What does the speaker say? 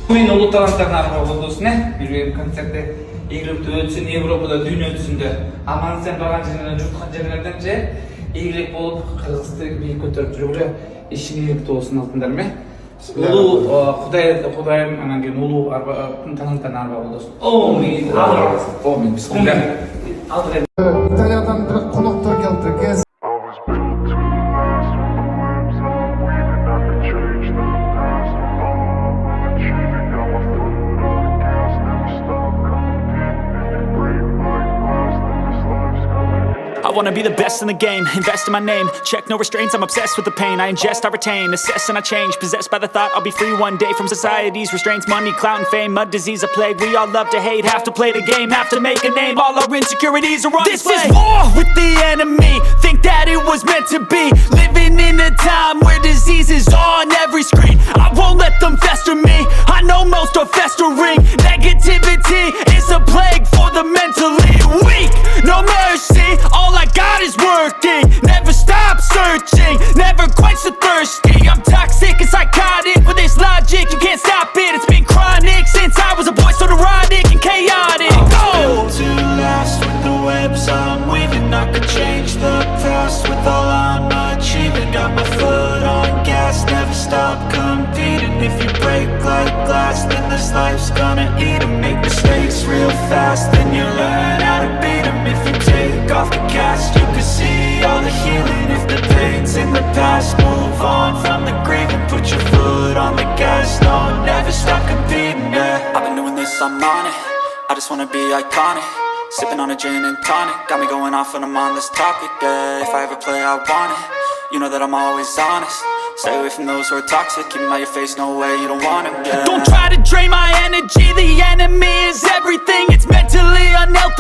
Bugün Ulu Talantar'ın araba oldusun Mирбек konsertti игілікті өтсін, Европада дүйін өтсінде аман сен барған жерінен жұртқан жерлерден же игілік болып Қырғызды биік көтеріп жүргілі ішін игілікті болсын алтындар ме? Улу Құдайым анан кейін Улу Таланттардың арба болсын. Омин, бисмилля. Италиядан бір қонақтар келді. I wanna be the best in the game, invest in my name. Check no restraints, I'm obsessed with the pain. I ingest, I retain, assess and I change. Possessed by the thought I'll be free one day from society's restraints. Money, clout and fame, mud, disease, a plague. We all love to hate, have to play the game, have to make a name. All our insecurities are on display. This is war with the enemy, think that it was meant to be. Living in a time where disease is on every screen. I won't let them fester me, I know most are festering. Negativity is a plague for the mentally weak. No mercy, all I got is working. Never stop searching, never quench the thirsty. I'm toxic and psychotic with this logic, you can't stop it. It's been chronic since I was a boy, so neurotic and chaotic. Built to last with the webs I'm weaving. I could change the past with all I'm achieving. Got my foot on gas, never stop competing. If you break like glass, then this life's gonna eat 'em. Make mistakes real fast, then you learn how to beat 'em. If you take off the cast, you can see all the healing. If the pain's in the past, move on from the grave and put your foot on the gas. No, never stop competing, yeah. I've been doing this, I'm on it. I just wanna be iconic. Sipping on a gin and tonic, got me going off when I'm on this topic, yeah. If I ever play, I want it. You know that I'm always honest. Stay away from those who are toxic. Keep them out your face, no way, you don't want it, yeah. Don't try to drain my energy, the enemy is everything. It's mentally unhealthy.